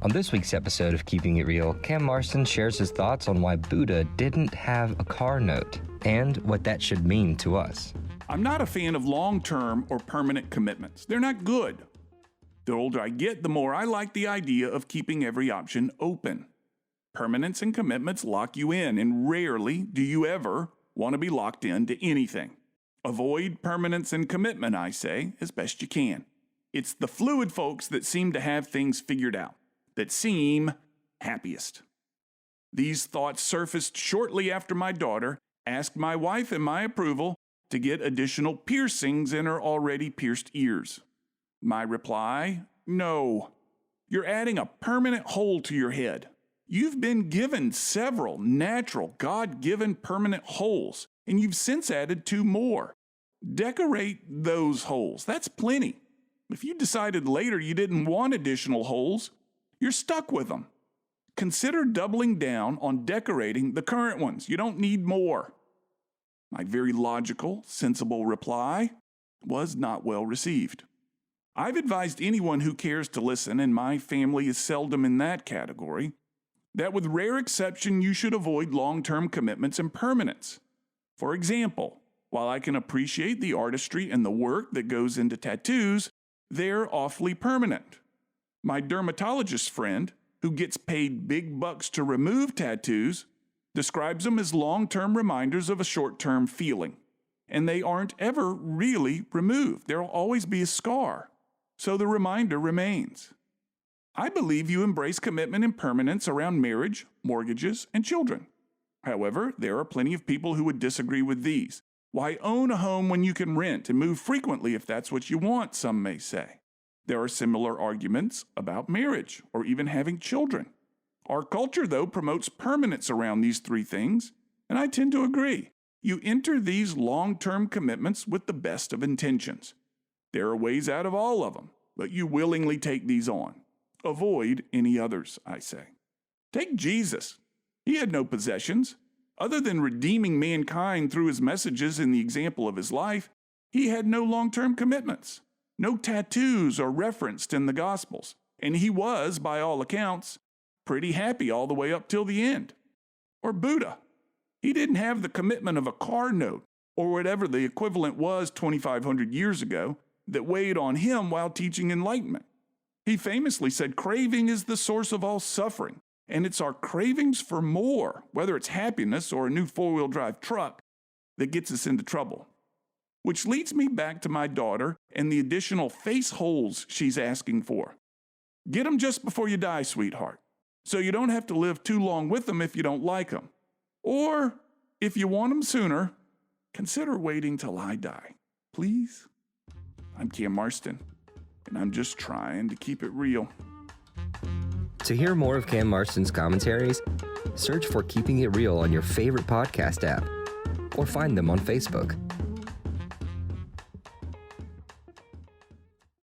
On this week's episode of Keeping It Real, Cam Marston shares his thoughts on why Buddha didn't have a car note and what that should mean to us. I'm not a fan of long-term or permanent commitments. They're not good. The older I get, the more I like the idea of keeping every option open. Permanence and commitments lock you in, and rarely do you ever want to be locked into anything. Avoid permanence and commitment, I say, as best you can. It's the fluid folks that seem to have things figured out, that seem happiest. These thoughts surfaced shortly after my daughter asked my wife and my approval to get additional piercings in her already pierced ears. My reply, no. You're adding a permanent hole to your head. You've been given several natural, God-given permanent holes, and you've since added 2 more. Decorate those holes. That's plenty. If you decided later you didn't want additional holes, you're stuck with them. Consider doubling down on decorating the current ones. You don't need more. My very logical, sensible reply was not well received. I've advised anyone who cares to listen, and my family is seldom in that category, that with rare exception you should avoid long-term commitments and permanence. For example, while I can appreciate the artistry and the work that goes into tattoos, they're awfully permanent. My dermatologist friend, who gets paid big bucks to remove tattoos, describes them as long-term reminders of a short-term feeling. And they aren't ever really removed. There'll always be a scar. So the reminder remains. I believe you embrace commitment and permanence around marriage, mortgages, and children. However, there are plenty of people who would disagree with these. Why own a home when you can rent and move frequently if that's what you want, some may say. There are similar arguments about marriage or even having children. Our culture, though, promotes permanence around these 3 things, and I tend to agree. You enter these long-term commitments with the best of intentions. There are ways out of all of them, but you willingly take these on. Avoid any others, I say. Take Jesus. He had no possessions. Other than redeeming mankind through his messages and the example of his life, he had no long-term commitments. No tattoos are referenced in the Gospels, and he was, by all accounts, pretty happy all the way up till the end. Or Buddha. He didn't have the commitment of a car note, or whatever the equivalent was 2,500 years ago, that weighed on him while teaching enlightenment. He famously said craving is the source of all suffering, and it's our cravings for more, whether it's happiness or a new 4-wheel drive truck, that gets us into trouble. Which leads me back to my daughter and the additional face holes she's asking for. Get them just before you die, sweetheart, so you don't have to live too long with them if you don't like them. Or, if you want them sooner, consider waiting till I die. Please? I'm Cam Marston, and I'm just trying to keep it real. To hear more of Cam Marston's commentaries, search for Keeping It Real on your favorite podcast app, or find them on Facebook.